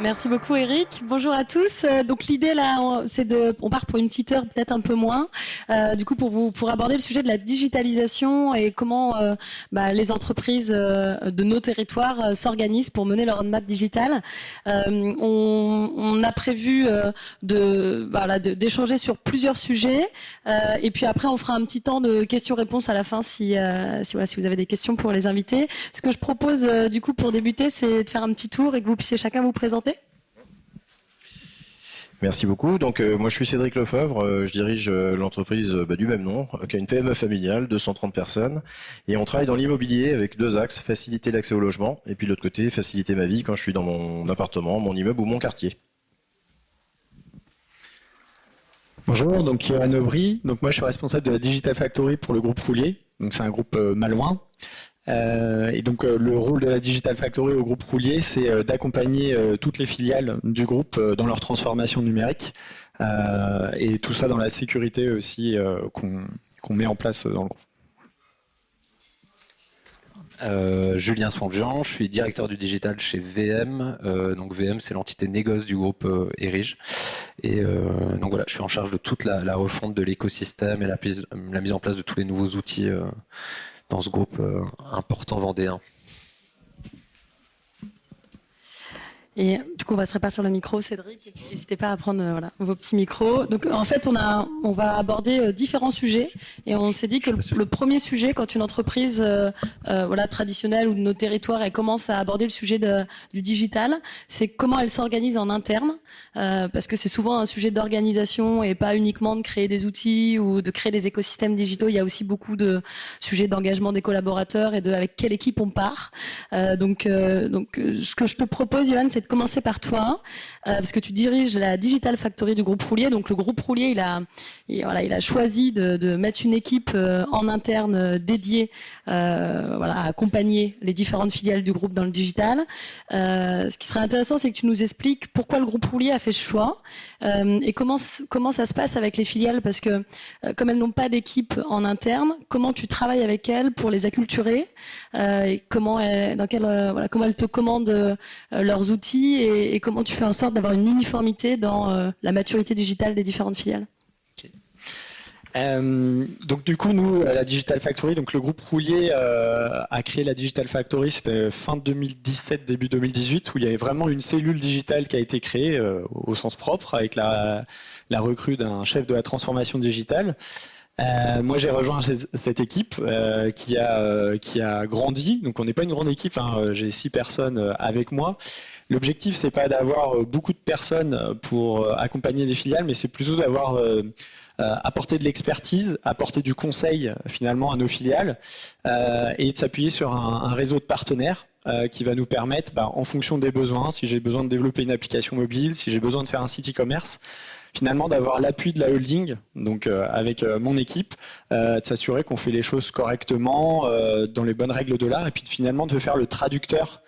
Merci beaucoup Eric. Bonjour à tous. Donc l'idée là, on part pour une petite heure, peut-être un peu moins. Du coup pour aborder le sujet de la digitalisation et comment les entreprises de nos territoires s'organisent pour mener leur roadmap digital. On a prévu d'échanger sur plusieurs sujets et puis après on fera un petit temps de questions-réponses à la fin si vous avez des questions pour les invités. Ce que je propose du coup pour débuter, c'est de faire un petit tour et que vous puissiez chacun vous présenter. Merci beaucoup. Donc moi je suis Cédric Lefebvre, je dirige l'entreprise du même nom, qui a une PME familiale, 230 personnes, et on travaille dans l'immobilier avec deux axes, faciliter l'accès au logement, et puis de l'autre côté, faciliter ma vie quand je suis dans mon appartement, mon immeuble ou mon quartier. Bonjour, donc Yoann Aubry. Donc moi je suis responsable de la Digital Factory pour le groupe Roulier. Donc c'est un groupe malouin. Et donc le rôle de la Digital Factory au groupe Roulier, c'est d'accompagner toutes les filiales du groupe dans leur transformation numérique. Et tout ça dans la sécurité aussi qu'on met en place dans le groupe. Julien Swanjean, je suis directeur du digital chez VM. Donc VM, c'est l'entité négoce du groupe Erige. Et donc voilà, je suis en charge de toute la refonte de l'écosystème et la mise en place de tous les nouveaux outils dans ce groupe important vendéen. Et du coup, on va se répartir le micro, Cédric. Et puis, n'hésitez pas à prendre vos petits micros. Donc, en fait, on va aborder différents sujets. Et on s'est dit que le premier sujet, quand une entreprise traditionnelle ou de nos territoires, elle commence à aborder le sujet du digital, c'est comment elle s'organise en interne. Parce que c'est souvent un sujet d'organisation et pas uniquement de créer des outils ou de créer des écosystèmes digitaux. Il y a aussi beaucoup de sujets d'engagement des collaborateurs et avec quelle équipe on part. Donc, ce que je te propose, Yoann, c'est de commencer par toi, parce que tu diriges la Digital Factory du groupe Roulier. Donc le groupe Roulier, il a choisi de mettre une équipe en interne dédiée à accompagner les différentes filiales du groupe dans le digital. Ce qui serait intéressant, c'est que tu nous expliques pourquoi le groupe Roulier a fait ce choix et comment ça se passe avec les filiales, parce que comme elles n'ont pas d'équipe en interne, comment tu travailles avec elles pour les acculturer et comment elles te commandent leurs outils et comment tu fais en sorte d'avoir une uniformité dans la maturité digitale des différentes filiales. Donc du coup, nous, la Digital Factory, donc le groupe Roulier a créé la Digital Factory, c'était fin 2017, début 2018, où il y avait vraiment une cellule digitale qui a été créée au sens propre, avec la recrue d'un chef de la transformation digitale. Moi, j'ai rejoint cette équipe qui a grandi. Donc, on n'est pas une grande équipe. J'ai 6 personnes avec moi. L'objectif, c'est pas d'avoir beaucoup de personnes pour accompagner des filiales, mais c'est plutôt d'avoir apporter de l'expertise, apporter du conseil finalement à nos filiales et de s'appuyer sur un réseau de partenaires qui va nous permettre, en fonction des besoins, si j'ai besoin de développer une application mobile, si j'ai besoin de faire un site e-commerce, finalement d'avoir l'appui de la holding, donc avec mon équipe, de s'assurer qu'on fait les choses correctement, dans les bonnes règles de l'art, et puis finalement de faire le traducteur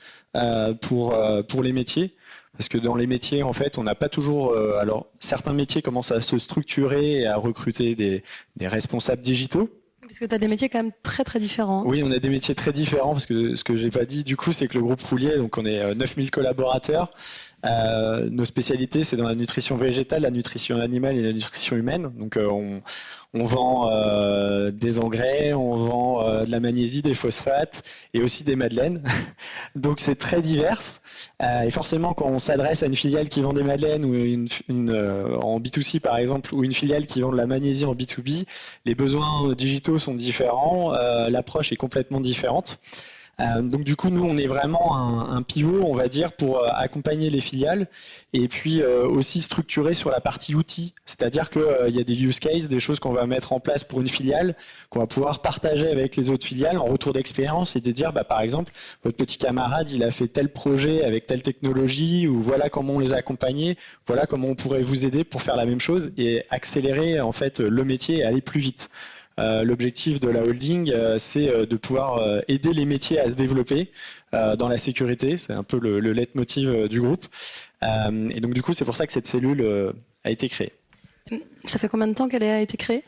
pour les métiers. Parce que dans les métiers, en fait, on n'a pas toujours... alors, certains métiers commencent à se structurer et à recruter des responsables digitaux. Parce que tu as des métiers quand même très très différents. Oui, on a des métiers très différents, parce que ce que j'ai pas dit, du coup, c'est que le groupe Roulier, donc on est 9000 collaborateurs. Nos spécialités, c'est dans la nutrition végétale, la nutrition animale et la nutrition humaine. Donc on vend des engrais, on vend de la magnésie, des phosphates et aussi des madeleines. Donc c'est très divers. Et forcément, quand on s'adresse à une filiale qui vend des madeleines ou en B2C par exemple, ou une filiale qui vend de la magnésie en B2B, les besoins digitaux sont différents, l'approche est complètement différente. Donc du coup, nous, on est vraiment un pivot, on va dire, pour accompagner les filiales et puis aussi structurer sur la partie outils. C'est-à-dire qu'il y a des use cases, des choses qu'on va mettre en place pour une filiale, qu'on va pouvoir partager avec les autres filiales en retour d'expérience et de dire, par exemple, votre petit camarade, il a fait tel projet avec telle technologie, ou voilà comment on les a accompagnés, voilà comment on pourrait vous aider pour faire la même chose et accélérer en fait le métier et aller plus vite. L'objectif de la holding, c'est de pouvoir aider les métiers à se développer dans la sécurité. C'est un peu le leitmotiv du groupe. Et donc, du coup, c'est pour ça que cette cellule a été créée. Ça fait combien de temps qu'elle a été créée ?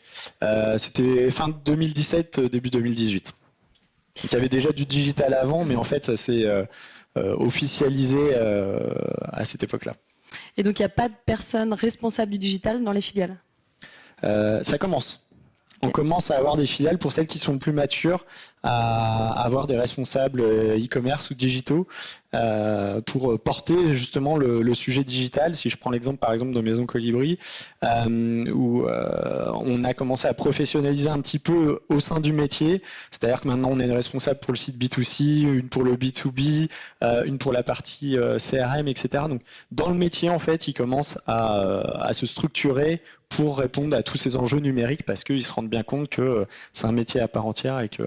C'était fin 2017, début 2018. Donc, il y avait déjà du digital avant, mais en fait, ça s'est officialisé à cette époque-là. Et donc, il n'y a pas de personne responsable du digital dans les filiales? Ça commence. On commence à avoir des filiales pour celles qui sont plus matures, à avoir des responsables e-commerce ou digitaux pour porter justement le sujet digital. Si je prends l'exemple par exemple de Maison Colibri, où on a commencé à professionnaliser un petit peu au sein du métier, c'est-à-dire que maintenant on est responsable pour le site B2C, une pour le B2B, une pour la partie CRM, etc. Donc dans le métier en fait, ils commencent à se structurer pour répondre à tous ces enjeux numériques parce qu'ils se rendent bien compte que c'est un métier à part entière et que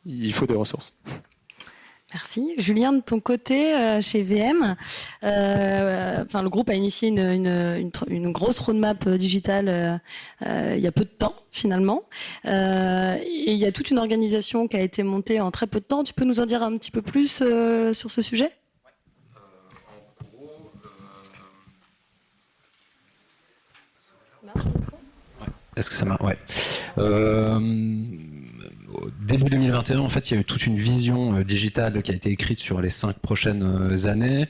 il faut des ressources. Merci. Julien, de ton côté, chez VM, le groupe a initié une grosse roadmap digitale il y a peu de temps, finalement. Et il y a toute une organisation qui a été montée en très peu de temps. Tu peux nous en dire un petit peu plus sur ce sujet ? Est-ce que ça marche? Ouais. Début 2021, en fait, il y a eu toute une vision digitale qui a été écrite sur les 5 prochaines années.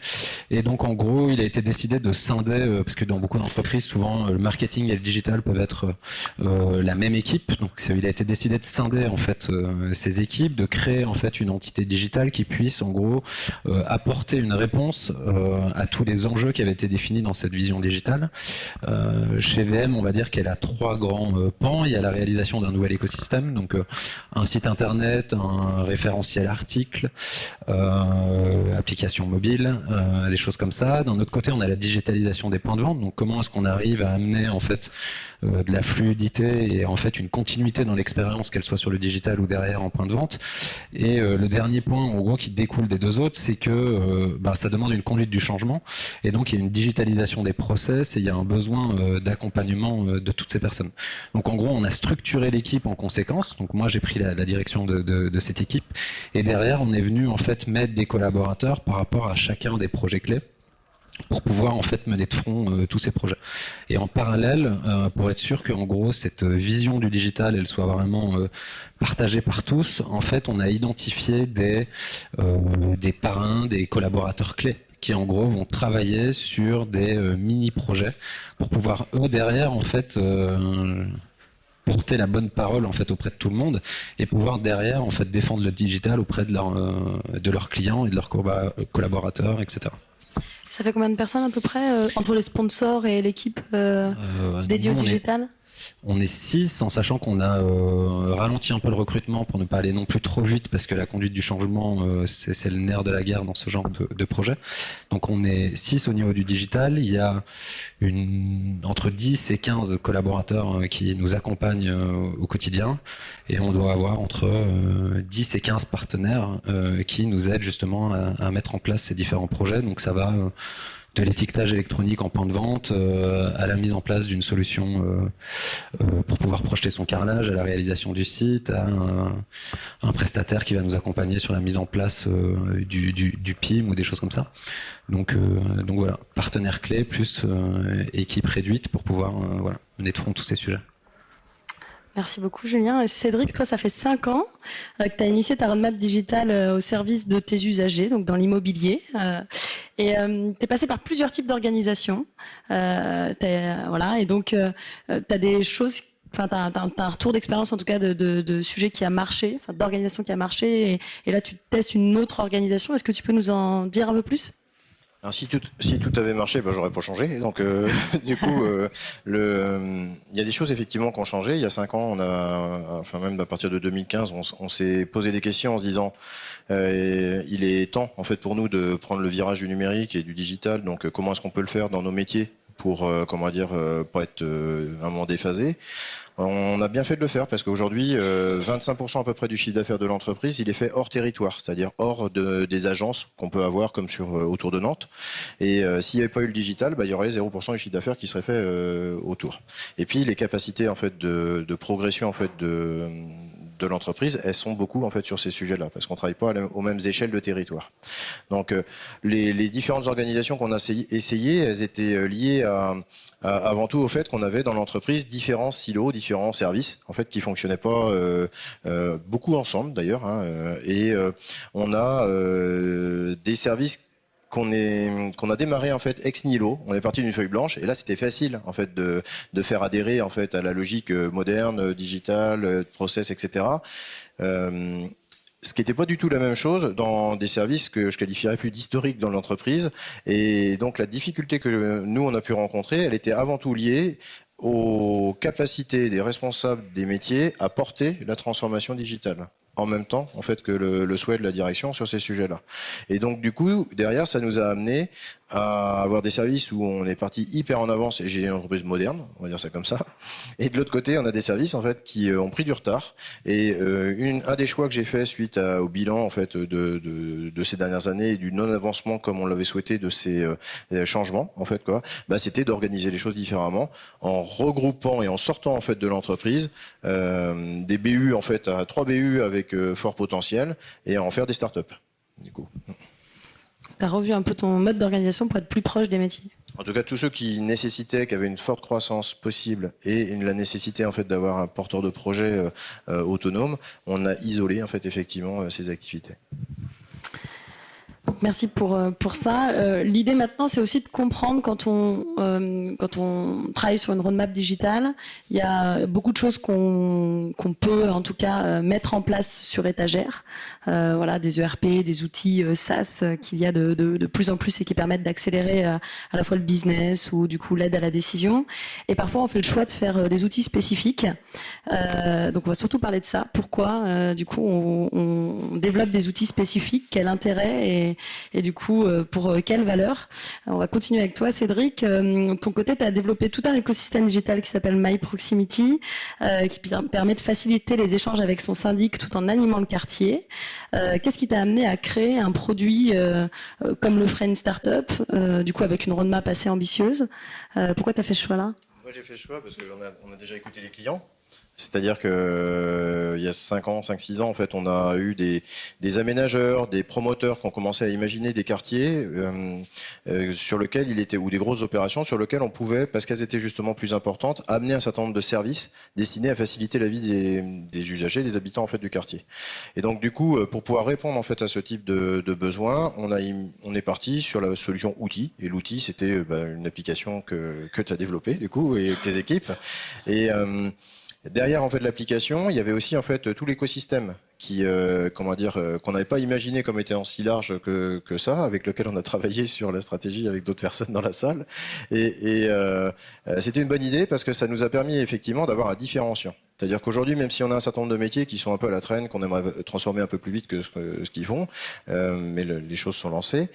Et donc, en gros, il a été décidé de scinder, parce que dans beaucoup d'entreprises, souvent, le marketing et le digital peuvent être la même équipe. Donc, il a été décidé de scinder, en fait, ces équipes, de créer, en fait, une entité digitale qui puisse, en gros, apporter une réponse à tous les enjeux qui avaient été définis dans cette vision digitale. Chez VM, on va dire qu'elle a 3 grands pans. Il y a la réalisation d'un nouvel écosystème, donc un site internet, un référentiel article, application mobile, des choses comme ça. D'un autre côté, on a la digitalisation des points de vente. Donc, comment est-ce qu'on arrive à amener en fait de la fluidité et en fait une continuité dans l'expérience, qu'elle soit sur le digital ou derrière en point de vente. Et le dernier point, en gros, qui découle des 2 autres, c'est que ça demande une conduite du changement. Et donc, il y a une digitalisation des process et il y a un besoin d'accompagnement de toutes ces personnes. Donc, en gros, on a structuré l'équipe en conséquence. Donc, moi, j'ai pris la direction de cette équipe. Et derrière, on est venu en fait mettre des collaborateurs par rapport à chacun des projets clés pour pouvoir en fait mener de front tous ces projets. Et en parallèle, pour être sûr que en gros cette vision du digital elle soit vraiment partagée par tous, en fait, on a identifié des parrains, des collaborateurs clés qui en gros vont travailler sur des mini-projets pour pouvoir eux derrière en fait porter la bonne parole en fait auprès de tout le monde et pouvoir derrière en fait défendre le digital auprès de leurs clients et de leurs collaborateurs, etc. Ça fait combien de personnes à peu près entre les sponsors et l'équipe dédiée au digital ? On est 6, en sachant qu'on a ralenti un peu le recrutement pour ne pas aller non plus trop vite, parce que la conduite du changement, c'est le nerf de la guerre dans ce genre de projet. Donc on est 6 au niveau du digital. Il y a entre 10 et 15 collaborateurs qui nous accompagnent au quotidien. Et on doit avoir entre 10 et 15 partenaires qui nous aident justement à mettre en place ces différents projets. Donc ça va de l'étiquetage électronique en point de vente à la mise en place d'une solution pour pouvoir projeter son carrelage, à la réalisation du site, à un prestataire qui va nous accompagner sur la mise en place du PIM ou des choses comme ça. Donc voilà, partenaire clé plus équipe réduite pour pouvoir mener de front tous ces sujets. Merci beaucoup Julien. Et Cédric, toi ça fait 5 ans que tu as initié ta roadmap digitale au service de tes usagers, donc dans l'immobilier. Et tu es passé par plusieurs types d'organisations. Et donc tu as des choses, t'as un retour d'expérience en tout cas de sujets qui a marché, d'organisation qui a marché. Et là tu testes une autre organisation. Est-ce que tu peux nous en dire un peu plus ? Alors si tout avait marché, j'aurais pas changé. Donc du coup, il y a des choses effectivement qui ont changé. Il y a 5 ans, même à partir de 2015, on s'est posé des questions en se disant il est temps en fait pour nous de prendre le virage du numérique et du digital. Donc comment est-ce qu'on peut le faire dans nos métiers pour pas être un moment déphasé. On a bien fait de le faire parce qu'aujourd'hui, 25% à peu près du chiffre d'affaires de l'entreprise, il est fait hors territoire, c'est-à-dire hors des agences qu'on peut avoir comme autour de Nantes. Et s'il n'y avait pas eu le digital, il y aurait 0% du chiffre d'affaires qui serait fait autour. Et puis les capacités en fait de progression en fait de l'entreprise, elles sont beaucoup en fait sur ces sujets-là, parce qu'on travaille pas aux mêmes échelles de territoire. Donc les différentes organisations qu'on a essayées, elles étaient liées avant tout au fait qu'on avait dans l'entreprise différents silos, différents services en fait qui fonctionnaient pas beaucoup ensemble d'ailleurs, hein, et on a des services qu'on a démarré en fait ex nihilo. On est parti d'une feuille blanche et là c'était facile en fait de faire adhérer en fait à la logique moderne, digitale, process, etc. Ce qui n'était pas du tout la même chose dans des services que je qualifierais plus d'historiques dans l'entreprise. Et donc la difficulté que nous on a pu rencontrer, elle était avant tout liée aux capacités des responsables des métiers à porter la transformation digitale en même temps en fait que le souhait de la direction sur ces sujets-là. Et donc du coup derrière ça nous a amené à avoir des services où on est parti hyper en avance et j'ai une entreprise moderne, on va dire ça comme ça. Et de l'autre côté on a des services en fait qui ont pris du retard. Et un des choix que j'ai fait suite au bilan en fait de ces dernières années et du non-avancement comme on l'avait souhaité de ces changements en fait quoi, bah c'était d'organiser les choses différemment en regroupant et en sortant en fait de l'entreprise des BU en fait à 3 BU avec fort potentiel et à en faire des startups du coup. Tu as revu un peu ton mode d'organisation pour être plus proche des métiers. En tout cas, tous ceux qui avaient une forte croissance possible et la nécessité en fait d'avoir un porteur de projet autonome, on a isolé en fait effectivement ces activités. Merci pour ça. L'idée maintenant, c'est aussi de comprendre quand on travaille sur une roadmap digitale, il y a beaucoup de choses qu'on peut en tout cas mettre en place sur étagère. Voilà, des ERP, des outils SaaS qu'il y a de plus en plus et qui permettent d'accélérer à la fois le business ou du coup l'aide à la décision. Et parfois, on fait le choix de faire des outils spécifiques. Donc, on va surtout parler de ça. Pourquoi du coup on développe des outils spécifiques, quel intérêt et du coup pour quelle valeur. On va continuer avec toi, Cédric. Ton côté, tu as développé tout un écosystème digital qui s'appelle My Proximity, qui permet de faciliter les échanges avec son syndic tout en animant le quartier. Qu'est-ce qui t'a amené à créer un produit comme le Friend Startup, du coup avec une roadmap assez ambitieuse? Pourquoi tu as fait ce choix-là? Moi, j'ai fait le choix parce qu'on a déjà écouté les clients. C'est-à-dire que il y a 5-6 ans, en fait, on a eu des aménageurs, des promoteurs qui ont commencé à imaginer des quartiers sur lesquels ou des grosses opérations sur lesquelles on pouvait, parce qu'elles étaient justement plus importantes, amener un certain nombre de services destinés à faciliter la vie des usagers, des habitants en fait du quartier. Et donc du coup, pour pouvoir répondre en fait à ce type de besoins, on est parti sur la solution outil. Et l'outil, c'était une application que tu as développée du coup et tes équipes. Et derrière en fait l'application, il y avait aussi en fait tout l'écosystème qui qu'on n'avait pas imaginé comme étant si large que ça, avec lequel on a travaillé sur la stratégie avec d'autres personnes dans la salle. Et c'était une bonne idée parce que ça nous a permis effectivement d'avoir un différenciant. C'est-à-dire qu'aujourd'hui, même si on a un certain nombre de métiers qui sont un peu à la traîne, qu'on aimerait transformer un peu plus vite que ce qu'ils font, mais les choses sont lancées,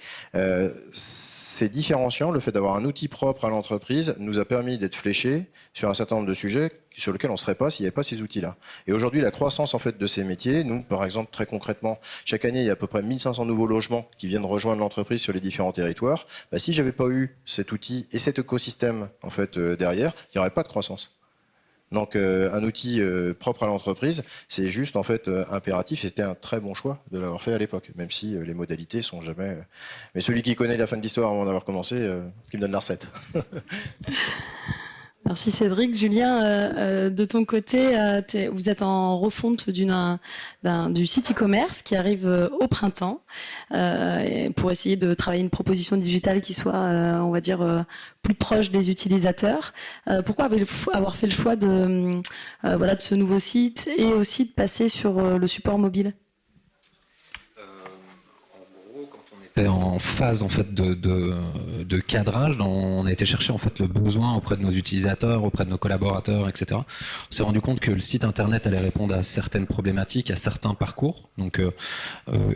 c'est différenciant. Le fait d'avoir un outil propre à l'entreprise nous a permis d'être fléchés sur un certain nombre de sujets sur lesquels on ne serait pas s'il n'y avait pas ces outils-là. Et aujourd'hui, la croissance en fait de ces métiers, nous, par exemple, très concrètement, chaque année, il y a à peu près 1500 nouveaux logements qui viennent rejoindre l'entreprise sur les différents territoires. Si j'avais pas eu cet outil et cet écosystème en fait derrière, il n'y aurait pas de croissance. Donc un outil propre à l'entreprise, c'est juste en fait impératif et c'était un très bon choix de l'avoir fait à l'époque, même si les modalités sont jamais... Mais celui qui connaît la fin de l'histoire avant d'avoir commencé, qui me donne la recette. Merci Cédric. Julien, de ton côté, vous êtes en refonte du site e-commerce qui arrive au printemps pour essayer de travailler une proposition digitale qui soit, on va dire, plus proche des utilisateurs. Pourquoi avoir fait le choix de ce nouveau site et aussi de passer sur le support mobile ? En phase en fait de cadrage, on a été chercher en fait le besoin auprès de nos utilisateurs, auprès de nos collaborateurs, etc. On s'est rendu compte que le site internet allait répondre à certaines problématiques, à certains parcours, donc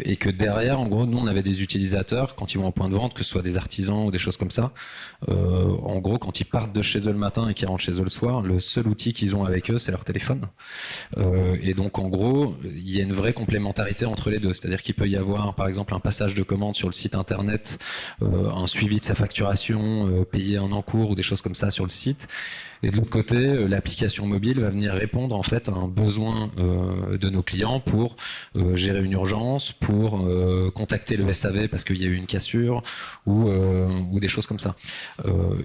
et que derrière, en gros, nous on avait des utilisateurs quand ils vont en point de vente, que ce soit des artisans ou des choses comme ça. En gros, quand ils partent de chez eux le matin et qu'ils rentrent chez eux le soir, le seul outil qu'ils ont avec eux, c'est leur téléphone. Et donc en gros, il y a une vraie complémentarité entre les deux, c'est-à-dire qu'il peut y avoir, par exemple, un passage de commande sur le site internet un suivi de sa facturation, payer en encours ou des choses comme ça sur le site. Et de l'autre côté, l'application mobile va venir répondre en fait à un besoin de nos clients pour gérer une urgence, pour contacter le SAV parce qu'il y a eu une cassure ou des choses comme ça.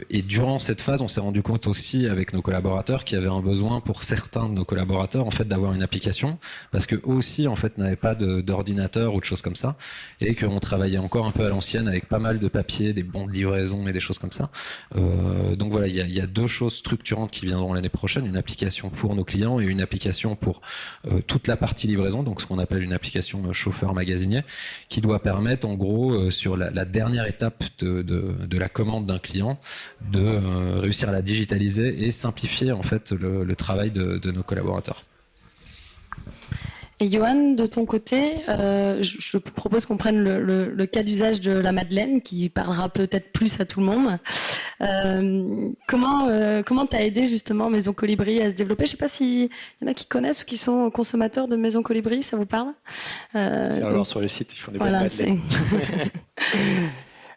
Et durant cette phase, on s'est rendu compte aussi avec nos collaborateurs qu'il y avait un besoin pour certains de nos collaborateurs en fait d'avoir une application parce que eux aussi en fait n'avaient pas d'ordinateur ou de choses comme ça et qu'on travaillait encore un peu à l'ancienne avec pas mal de papiers, des bons de livraison et des choses comme ça. Donc voilà, il y a deux choses structurantes qui viendront l'année prochaine, une application pour nos clients et une application pour toute la partie livraison, donc ce qu'on appelle une application chauffeur magasinier, qui doit permettre en gros sur la dernière étape de la commande d'un client de réussir à la digitaliser et simplifier en fait le travail de nos collaborateurs. Et Johan, de ton côté, je propose qu'on prenne le cas d'usage de la Madeleine, qui parlera peut-être plus à tout le monde. Comment t'as aidé justement Maison Colibri à se développer? Je sais pas s'il y en a qui connaissent ou qui sont consommateurs de Maison Colibri, ça vous parle? Sur le site, ils font des voilà, bonnes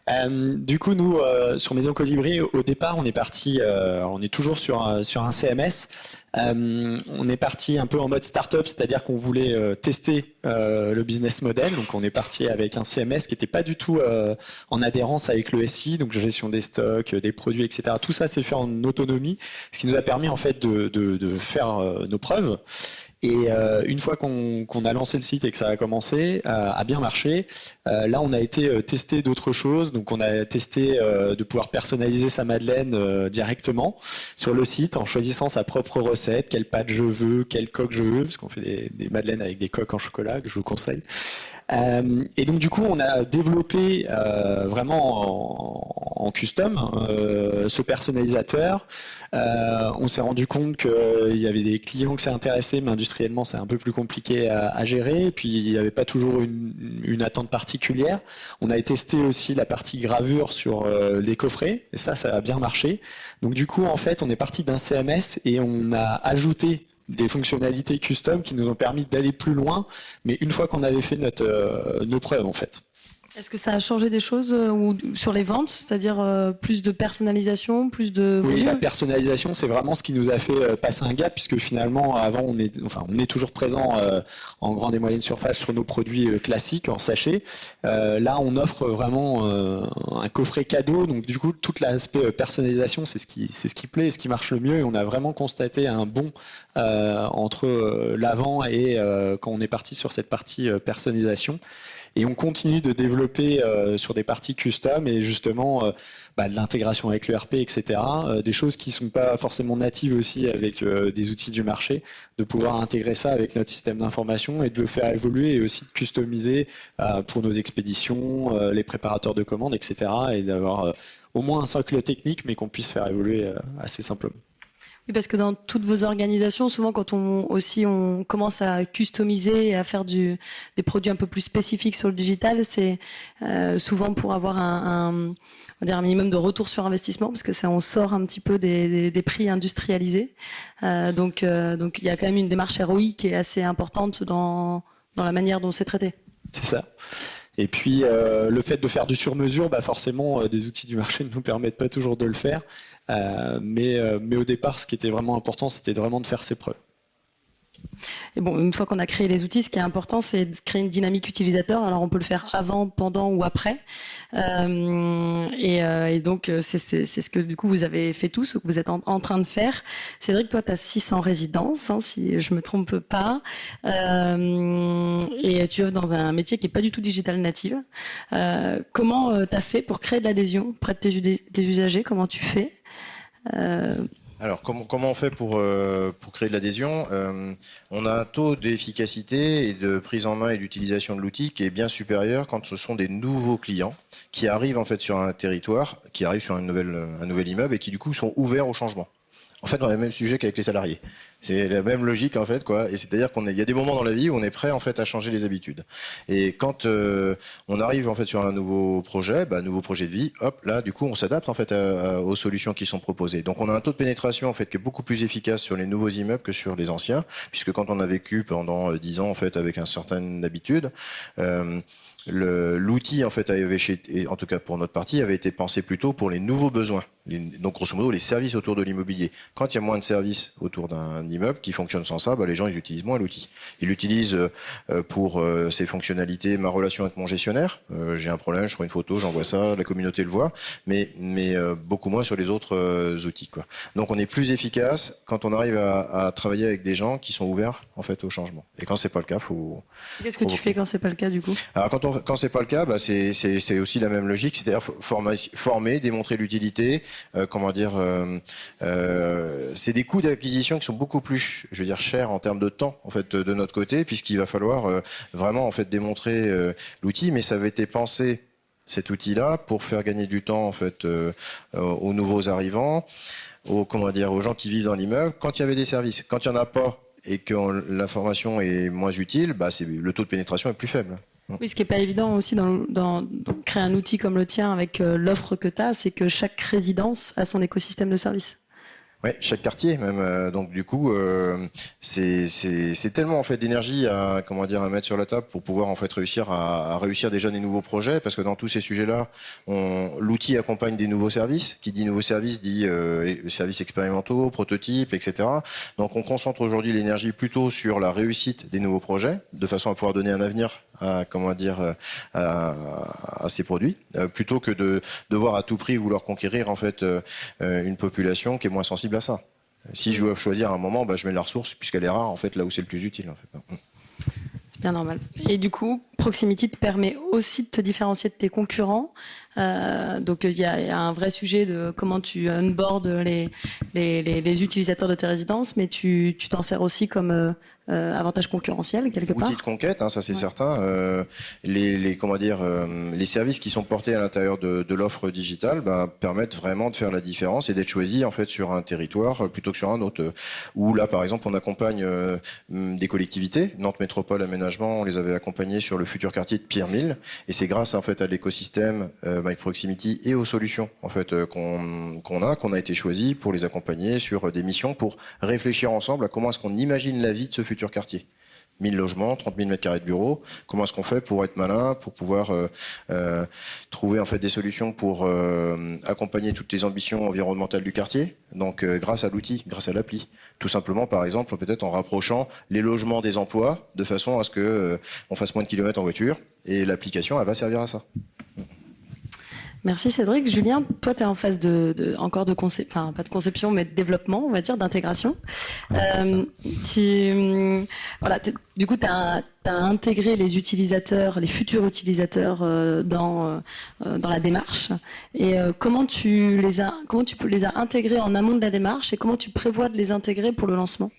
Madeleines. Du coup, nous, sur Maison Colibri, au départ, on est parti, on est toujours sur un CMS. On est parti un peu en mode start-up, c'est-à-dire qu'on voulait tester le business model. Donc, on est parti avec un CMS qui n'était pas du tout en adhérence avec le SI, donc gestion des stocks, des produits, etc. Tout ça s'est fait en autonomie, ce qui nous a permis en fait de faire nos preuves. Et une fois qu'on a lancé le site et que ça a commencé à bien marcher, là on a été tester d'autres choses. Donc on a testé de pouvoir personnaliser sa Madeleine directement sur le site en choisissant sa propre recette, quelle pâte je veux, quelle coque je veux, parce qu'on fait des madeleines avec des coques en chocolat que je vous conseille. Et donc du coup on a développé vraiment en custom ce personnalisateur. On s'est rendu compte qu'il y avait des clients qui s'est intéressés, mais industriellement c'est un peu plus compliqué à gérer. Et puis il n'y avait pas toujours une attente particulière. On a testé aussi la partie gravure sur les coffrets, et ça a bien marché. Donc du coup en fait on est parti d'un CMS et on a ajouté des fonctionnalités custom qui nous ont permis d'aller plus loin, mais une fois qu'on avait fait nos preuves en fait. Est-ce que ça a changé des choses ou sur les ventes, c'est-à-dire plus de personnalisation, plus de volume? Oui, la personnalisation, c'est vraiment ce qui nous a fait passer un gap, puisque finalement, avant, on est toujours présent en grande et moyenne surface sur nos produits classiques en sachet. Là, on offre vraiment un coffret cadeau, donc du coup, tout l'aspect personnalisation, c'est ce qui plaît et ce qui marche le mieux. Et on a vraiment constaté un bond entre l'avant et quand on est parti sur cette partie personnalisation. Et on continue de développer sur des parties custom et justement de l'intégration avec l'ERP, etc. Des choses qui ne sont pas forcément natives aussi avec des outils du marché, de pouvoir intégrer ça avec notre système d'information et de le faire évoluer et aussi de customiser pour nos expéditions, les préparateurs de commandes, etc. Et d'avoir au moins un socle technique, mais qu'on puisse faire évoluer assez simplement. Oui, parce que dans toutes vos organisations, souvent quand on commence à customiser et à faire des produits un peu plus spécifiques sur le digital, c'est souvent pour avoir on va dire un minimum de retour sur investissement, parce que on sort un petit peu des prix industrialisés. Donc il y a quand même une démarche ROI qui est assez importante dans la manière dont c'est traité. C'est ça. Et puis le fait de faire du sur-mesure, forcément des outils du marché ne nous permettent pas toujours de le faire. Mais au départ, ce qui était vraiment important, c'était vraiment de faire ses preuves. Et bon, une fois qu'on a créé les outils, ce qui est important, c'est de créer une dynamique utilisateur. Alors, on peut le faire avant, pendant ou après. Et donc, c'est ce que du coup vous avez fait tous, ce que vous êtes en train de faire. Cédric, toi, tu as 600 résidences, si je me trompe pas. Et tu es dans un métier qui est pas du tout digital native. Comment tu as fait pour créer de l'adhésion auprès de tes usagers? Comment tu fais? Alors, comment on fait pour créer de l'adhésion? On a un taux d'efficacité et de prise en main et d'utilisation de l'outil qui est bien supérieur quand ce sont des nouveaux clients qui arrivent en fait sur un territoire, qui arrivent sur un nouvel immeuble et qui du coup sont ouverts au changement. En fait, on a le même sujet qu'avec les salariés. C'est la même logique en fait, quoi. Et c'est-à-dire il y a des moments dans la vie où on est prêt en fait à changer les habitudes. Et quand on arrive en fait sur un nouveau projet de vie, hop, là du coup on s'adapte en fait aux solutions qui sont proposées. Donc on a un taux de pénétration en fait qui est beaucoup plus efficace sur les nouveaux immeubles que sur les anciens, puisque quand on a vécu pendant 10 ans en fait avec une certaine habitude, l'outil en fait en tout cas pour notre partie, avait été pensé plutôt pour les nouveaux besoins. Donc grosso modo les services autour de l'immobilier. Quand il y a moins de services autour d'un immeuble qui fonctionne sans ça, les gens ils utilisent moins l'outil. Ils l'utilisent pour ses fonctionnalités, ma relation avec mon gestionnaire. J'ai un problème, je prends une photo, j'envoie ça, la communauté le voit, mais beaucoup moins sur les autres outils, quoi. Donc on est plus efficace quand on arrive à travailler avec des gens qui sont ouverts en fait au changement. Et quand c'est pas le cas, faut. Qu'est-ce que tu fais quand c'est pas le cas du coup? Alors quand c'est pas le cas, c'est aussi la même logique, c'est-à-dire former, démontrer l'utilité. C'est des coûts d'acquisition qui sont beaucoup plus, je veux dire, chers en termes de temps en fait de notre côté, puisqu'il va falloir vraiment en fait démontrer l'outil, mais ça avait été pensé cet outil-là pour faire gagner du temps en fait aux nouveaux arrivants, aux gens qui vivent dans l'immeuble. Quand il y avait des services, quand il y en a pas et que l'information est moins utile, le taux de pénétration est plus faible. Oui, ce qui n'est pas évident aussi dans créer un outil comme le tien avec l'offre que tu as, c'est que chaque résidence a son écosystème de services. Ouais, chaque quartier même. Donc du coup, c'est tellement en fait d'énergie à mettre sur la table pour pouvoir en fait réussir à réussir déjà des nouveaux projets, parce que dans tous ces sujets-là, l'outil accompagne des nouveaux services. Qui dit nouveaux services dit services expérimentaux, prototypes, etc. Donc on concentre aujourd'hui l'énergie plutôt sur la réussite des nouveaux projets, de façon à pouvoir donner un avenir à ces produits, plutôt que de devoir à tout prix vouloir conquérir en fait une population qui est moins sensible à ça. Si je dois choisir un moment, je mets la ressource puisqu'elle est rare en fait là où c'est le plus utile en fait. C'est bien normal. Et du coup, Proximity te permet aussi de te différencier de tes concurrents. Donc il y a un vrai sujet de comment tu onboardes les utilisateurs de tes résidences, mais tu t'en sers aussi comme avantage concurrentiel quelque part. Outil de conquête, ça c'est certain. Les services qui sont portés à l'intérieur de l'offre digitale permettent vraiment de faire la différence et d'être choisi en fait sur un territoire plutôt que sur un autre. Où là par exemple on accompagne des collectivités, Nantes Métropole Aménagement, on les avait accompagnés sur le futur quartier de Pierre-Mille, et c'est grâce en fait à l'écosystème My Proximity et aux solutions en fait qu'on a été choisi pour les accompagner sur des missions pour réfléchir ensemble à comment est-ce qu'on imagine la vie de ce futur quartier. 1000 logements, 30 000 mètres carrés de bureaux. Comment est-ce qu'on fait pour être malin, pour pouvoir trouver en fait des solutions pour accompagner toutes les ambitions environnementales du quartier. Donc grâce à l'outil, grâce à l'appli. Tout simplement, par exemple, peut-être en rapprochant les logements des emplois de façon à ce que on fasse moins de kilomètres en voiture. Et l'application, elle va servir à ça. Merci Cédric. Julien, toi tu es en phase encore de pas de conception mais de développement, on va dire, d'intégration. Du coup tu as intégré les utilisateurs, les futurs utilisateurs dans la démarche. Et comment tu les as intégrés en amont de la démarche et comment tu prévois de les intégrer pour le lancement?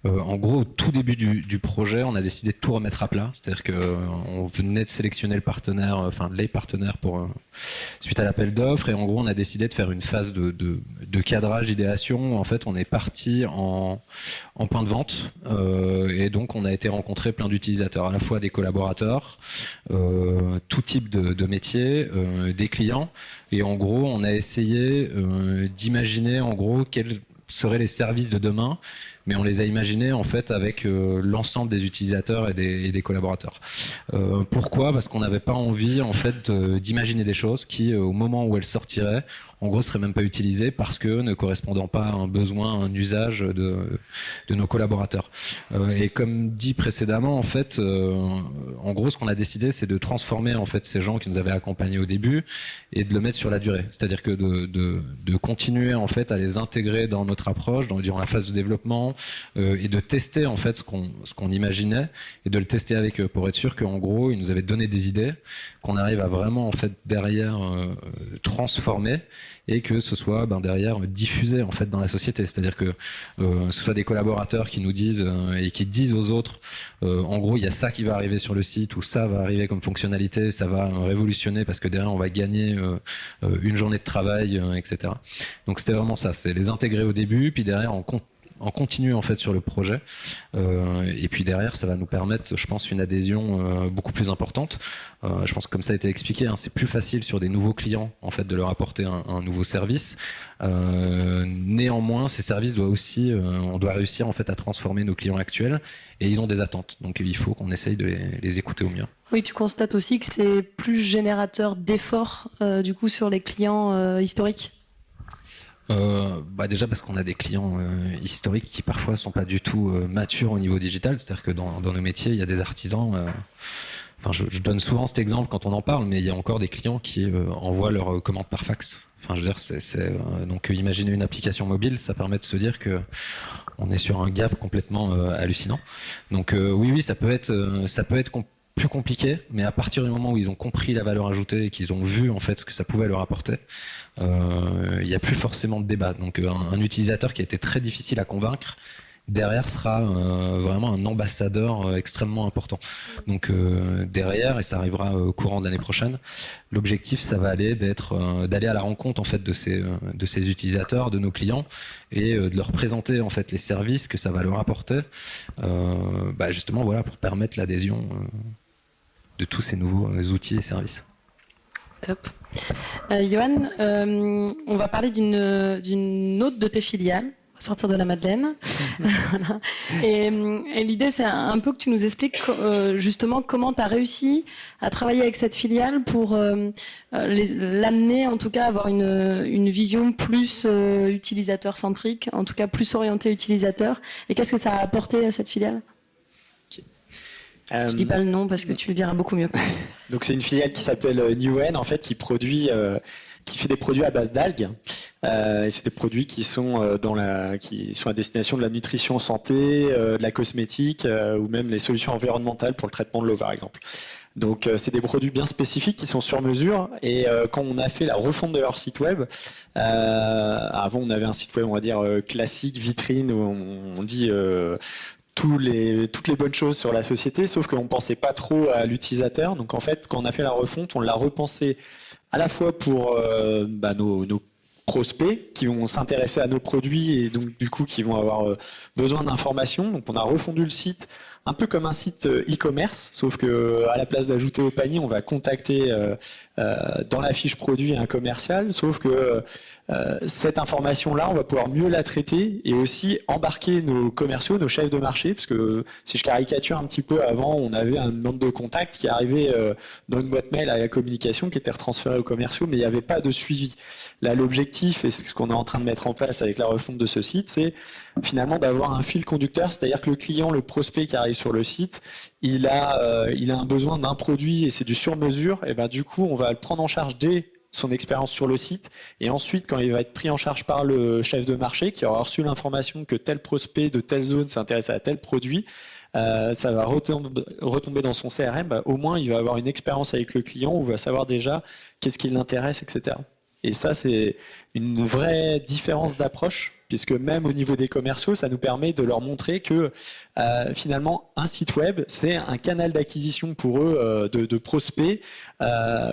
En gros, au tout début du projet, on a décidé de tout remettre à plat. C'est-à-dire qu'on venait de sélectionner les partenaires suite à l'appel d'offres. Et en gros, on a décidé de faire une phase de cadrage, d'idéation. En fait, on est parti en point de vente. Et donc, on a été rencontrer plein d'utilisateurs, à la fois des collaborateurs, tout type de métiers, des clients. Et en gros, on a essayé d'imaginer, en gros, quels seraient les services de demain, mais on les a imaginés en fait avec l'ensemble des utilisateurs et des collaborateurs. Pourquoi ? Parce qu'on n'avait pas envie en fait d'imaginer des choses qui, au moment où elles sortiraient, en gros, seraient même pas utilisées parce que ne correspondant pas à un besoin, à un usage de nos collaborateurs. Et comme dit précédemment, en fait, en gros, ce qu'on a décidé, c'est de transformer en fait ces gens qui nous avaient accompagnés au début et de le mettre sur la durée. C'est-à-dire que de continuer en fait à les intégrer dans notre approche, durant la phase de développement, et de tester en fait ce qu'on imaginait et de le tester avec eux pour être sûr qu'en gros, ils nous avaient donné des idées, qu'on arrive à vraiment en fait derrière transformer et que ce soit derrière diffusé en fait dans la société, c'est-à-dire que ce soit des collaborateurs qui nous disent et qui disent aux autres en gros il y a ça qui va arriver sur le site ou ça va arriver comme fonctionnalité, ça va révolutionner parce que derrière on va gagner une journée de travail, etc. Donc c'était vraiment ça, c'est les intégrer au début, puis derrière en continu en fait sur le projet. Et puis derrière, ça va nous permettre, je pense, une adhésion beaucoup plus importante. Je pense que comme ça a été expliqué, hein, c'est plus facile sur des nouveaux clients en fait de leur apporter un nouveau service. Néanmoins, ces services on doit réussir en fait à transformer nos clients actuels, et ils ont des attentes. Donc il faut qu'on essaye de les écouter au mieux. Oui, tu constates aussi que c'est plus générateur d'efforts du coup sur les clients historiques. Déjà parce qu'on a des clients historiques qui parfois sont pas du tout matures au niveau digital. C'est-à-dire que dans nos métiers, il y a des artisans. Je donne souvent cet exemple quand on en parle, mais il y a encore des clients qui envoient leurs commandes par fax. Enfin, je veux dire, donc imaginer une application mobile, ça permet de se dire que on est sur un gap complètement hallucinant. Donc oui, ça peut être plus compliqué, mais à partir du moment où ils ont compris la valeur ajoutée et qu'ils ont vu en fait ce que ça pouvait leur apporter, il n'y a plus forcément de débat. Donc un utilisateur qui a été très difficile à convaincre, derrière sera vraiment un ambassadeur extrêmement important. Donc derrière, et ça arrivera au courant de l'année prochaine, l'objectif ça va aller d'aller à la rencontre en fait de ces utilisateurs, de nos clients, et de leur présenter en fait les services que ça va leur apporter, justement voilà, pour permettre l'adhésion de tous ces nouveaux outils et services. Top. Johan, on va parler d'une autre de tes filiales, sortir de la Madeleine. Voilà. Et l'idée, c'est un peu que tu nous expliques justement comment tu as réussi à travailler avec cette filiale pour l'amener, en tout cas, à avoir une vision plus utilisateur-centrique, en tout cas plus orientée utilisateur. Et qu'est-ce que ça a apporté à cette filiale ? Je dis pas le nom parce que tu le diras beaucoup mieux. Donc c'est une filiale qui s'appelle Newen, en fait, qui fait des produits à base d'algues. Et c'est des produits qui sont à destination de la nutrition santé, de la cosmétique ou même les solutions environnementales pour le traitement de l'eau, par exemple. Donc c'est des produits bien spécifiques qui sont sur mesure. Et quand on a fait la refonte de leur site web, avant on avait un site web, on va dire classique, vitrine, où on dit toutes les bonnes choses sur la société, sauf qu'on ne pensait pas trop à l'utilisateur. Donc en fait, quand on a fait la refonte, on l'a repensé à la fois pour nos prospects qui vont s'intéresser à nos produits et donc du coup qui vont avoir besoin d'informations. Donc on a refondu le site un peu comme un site e-commerce, sauf que à la place d'ajouter au panier, on va contacter dans la fiche produit un commercial, sauf que cette information-là, on va pouvoir mieux la traiter et aussi embarquer nos commerciaux, nos chefs de marché, parce que si je caricature un petit peu, avant, on avait un nombre de contacts qui arrivait dans une boîte mail à la communication qui était retransféré aux commerciaux, mais il n'y avait pas de suivi. Là, l'objectif, et ce qu'on est en train de mettre en place avec la refonte de ce site, c'est finalement d'avoir un fil conducteur, c'est-à-dire que le client, le prospect qui arrive sur le site, il a un besoin d'un produit et c'est du sur-mesure, et du coup, on va le prendre en charge dès son expérience sur le site, et ensuite quand il va être pris en charge par le chef de marché qui aura reçu l'information que tel prospect de telle zone s'intéresse à tel produit, ça va retomber dans son CRM, au moins il va avoir une expérience avec le client où il va savoir déjà qu'est-ce qui l'intéresse, etc. Et ça, c'est une vraie différence d'approche, puisque même au niveau des commerciaux, ça nous permet de leur montrer que finalement, un site web, c'est un canal d'acquisition pour eux de prospects.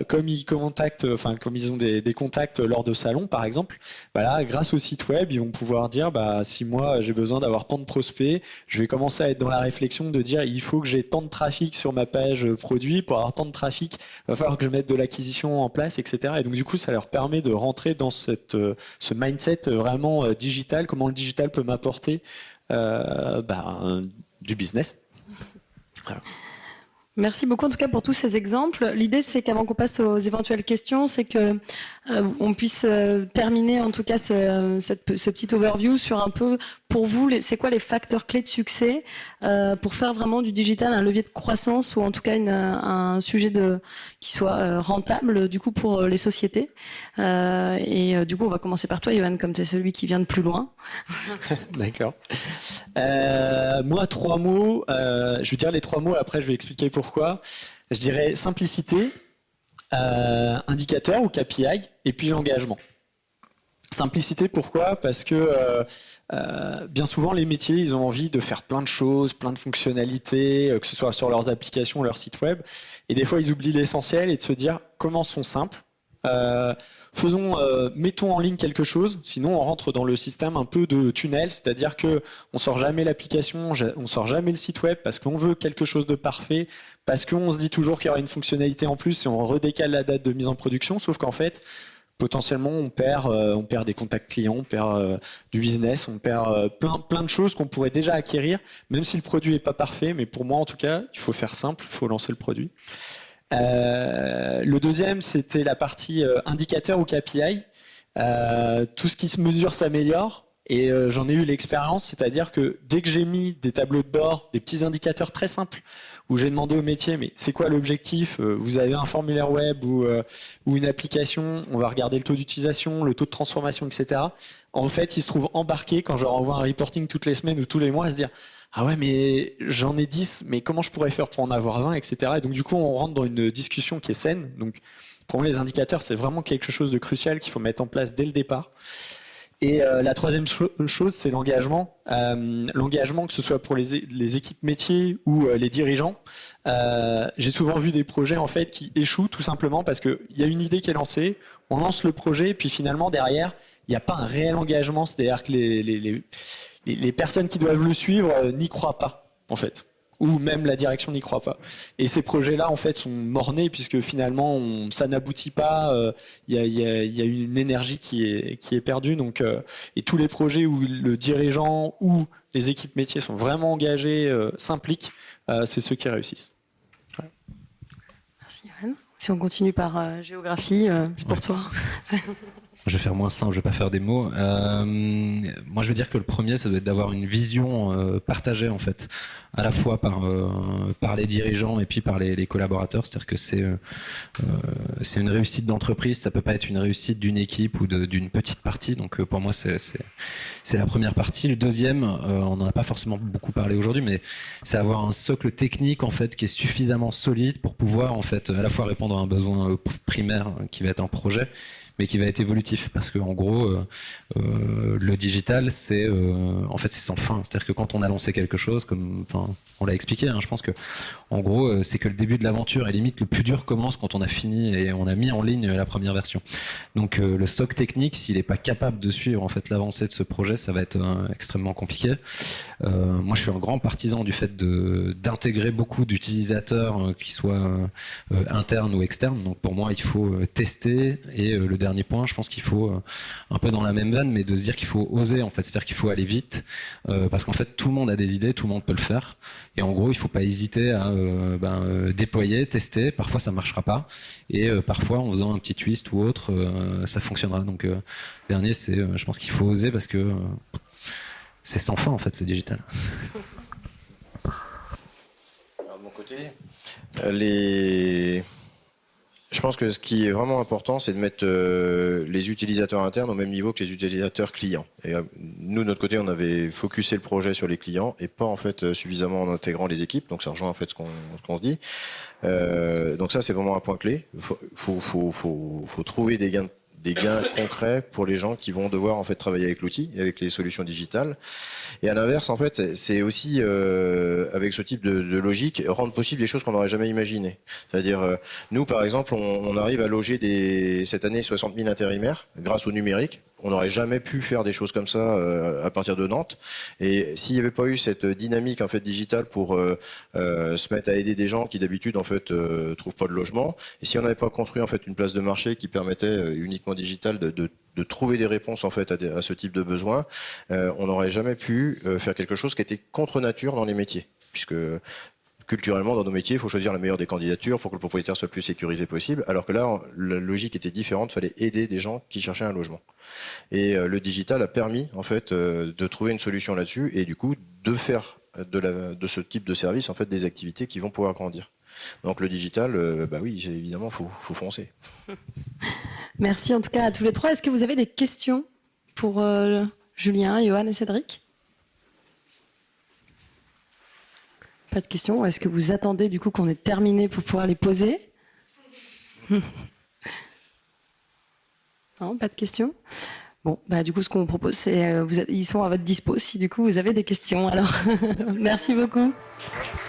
Comme ils comme ils ont des contacts lors de salons, par exemple, grâce au site web, ils vont pouvoir dire, si moi j'ai besoin d'avoir tant de prospects, je vais commencer à être dans la réflexion de dire, il faut que j'ai tant de trafic sur ma page produit. Pour avoir tant de trafic, il va falloir que je mette de l'acquisition en place, etc. Et donc du coup, ça leur permet de rentrer dans ce mindset vraiment digital. Comment le digital peut m'apporter du business. Voilà. Merci beaucoup en tout cas pour tous ces exemples. L'idée c'est qu'avant qu'on passe aux éventuelles questions, c'est que on puisse terminer en tout cas ce petit overview sur un peu pour vous, c'est quoi les facteurs clés de succès pour faire vraiment du digital un levier de croissance ou en tout cas un sujet qui soit rentable du coup pour les sociétés. Du coup on va commencer par toi Johan, comme tu es celui qui vient de plus loin. D'accord. Moi 3 mots, je vais dire les 3 mots, après je vais expliquer pourquoi. Je dirais simplicité, indicateur ou KPI, et puis l'engagement. Simplicité, pourquoi ? Parce que bien souvent, les métiers, ils ont envie de faire plein de choses, plein de fonctionnalités, que ce soit sur leurs applications, leur site web. Et des fois, ils oublient l'essentiel et de se dire, commençons simple. Mettons en ligne quelque chose, sinon on rentre dans le système un peu de tunnel, c'est-à-dire que on sort jamais l'application, on sort jamais le site web parce qu'on veut quelque chose de parfait, parce qu'on se dit toujours qu'il y aura une fonctionnalité en plus et on redécale la date de mise en production, sauf qu'en fait, potentiellement on perd des contacts clients, on perd du business, on perd plein de choses qu'on pourrait déjà acquérir, même si le produit est pas parfait, mais pour moi en tout cas, il faut faire simple, il faut lancer le produit. Le deuxième, c'était la partie indicateur ou KPI. Tout ce qui se mesure s'améliore et j'en ai eu l'expérience, c'est-à-dire que dès que j'ai mis des tableaux de bord, des petits indicateurs très simples, où j'ai demandé au métier, mais c'est quoi l'objectif? Vous avez un formulaire web ou une application, on va regarder le taux d'utilisation, le taux de transformation, etc. En fait, ils se trouvent embarqués quand je leur envoie un reporting toutes les semaines ou tous les mois à se dire ah ouais, mais j'en ai 10, mais comment je pourrais faire pour en avoir 20, etc. Et donc, du coup, on rentre dans une discussion qui est saine. Donc, pour moi, les indicateurs, c'est vraiment quelque chose de crucial qu'il faut mettre en place dès le départ. Et la troisième chose, c'est l'engagement. L'engagement, que ce soit pour les équipes métiers ou les dirigeants. J'ai souvent vu des projets, en fait, qui échouent tout simplement parce qu'il y a une idée qui est lancée, on lance le projet, puis finalement, derrière, il n'y a pas un réel engagement. C'est-à-dire que les personnes qui doivent le suivre n'y croient pas, en fait. Ou même la direction n'y croit pas. Et ces projets-là, en fait, sont mornés puisque finalement, ça n'aboutit pas. Il y a une énergie qui est perdue. Donc, et tous les projets où le dirigeant ou les équipes métiers sont vraiment engagés, s'impliquent, c'est ceux qui réussissent. Ouais. Merci, Johan. Si on continue par géographie, c'est pour toi. Je vais faire moins simple, je vais pas faire des mots. Moi, je veux dire que le premier, ça doit être d'avoir une vision partagée, en fait, à la fois par les dirigeants et puis par les collaborateurs. C'est-à-dire que c'est une réussite d'entreprise, ça peut pas être une réussite d'une équipe ou d'une petite partie. Donc, pour moi, c'est la première partie. Le deuxième, on n'en a pas forcément beaucoup parlé aujourd'hui, mais c'est avoir un socle technique, en fait, qui est suffisamment solide pour pouvoir, en fait, à la fois répondre à un besoin primaire qui va être un projet, mais qui va être évolutif parce que en gros le digital c'est en fait c'est sans fin, c'est-à-dire que quand on a lancé quelque chose, comme enfin on l'a expliqué, hein, je pense que en gros c'est que le début de l'aventure et limite le plus dur commence quand on a fini et on a mis en ligne la première version. Donc le socle technique, s'il est pas capable de suivre en fait l'avancée de ce projet, ça va être extrêmement compliqué. Moi je suis un grand partisan du fait d'intégrer beaucoup d'utilisateurs qui soient internes ou externes. Donc pour moi il faut tester et le dernier point, je pense qu'il faut un peu dans la même veine, mais de se dire qu'il faut oser en fait, c'est-à-dire qu'il faut aller vite parce qu'en fait tout le monde a des idées, tout le monde peut le faire et en gros il faut pas hésiter à déployer, tester, parfois ça marchera pas et parfois en faisant un petit twist ou autre ça fonctionnera. Donc dernier c'est je pense qu'il faut oser parce que c'est sans fin en fait le digital. Alors, de mon côté, je pense que ce qui est vraiment important, c'est de mettre les utilisateurs internes au même niveau que les utilisateurs clients. Et nous, de notre côté, on avait focusé le projet sur les clients et pas en fait suffisamment en intégrant les équipes. Donc ça rejoint en fait ce qu'on se dit. Donc ça, c'est vraiment un point clé. Faut trouver des gains concrets pour les gens qui vont devoir en fait travailler avec l'outil et avec les solutions digitales. Et à l'inverse, en fait, c'est aussi avec ce type de logique rendre possible des choses qu'on n'aurait jamais imaginées. C'est-à-dire, nous, par exemple, on arrive à loger cette année 60 000 intérimaires grâce au numérique. On n'aurait jamais pu faire des choses comme ça à partir de Nantes. Et s'il n'y avait pas eu cette dynamique en fait digitale pour se mettre à aider des gens qui d'habitude en fait trouvent pas de logement, et si on n'avait pas construit en fait une place de marché qui permettait uniquement digital de trouver des réponses en fait à ce type de besoins, on n'aurait jamais pu faire quelque chose qui était contre nature dans les métiers, puisque culturellement, dans nos métiers, il faut choisir la meilleure des candidatures pour que le propriétaire soit le plus sécurisé possible. Alors que là, la logique était différente. Il fallait aider des gens qui cherchaient un logement. Et le digital a permis, en fait, de trouver une solution là-dessus et du coup, de faire de ce type de service, en fait, des activités qui vont pouvoir grandir. Donc le digital, bah oui, évidemment, faut foncer. Merci en tout cas à tous les trois. Est-ce que vous avez des questions pour Julien, Johan et Cédric ? Pas de questions. Est-ce que vous attendez du coup qu'on ait terminé pour pouvoir les poser ? Non, pas de questions ? Bon, bah du coup, ce qu'on propose, c'est ils sont à votre dispo si du coup vous avez des questions. Alors, merci beaucoup. Merci.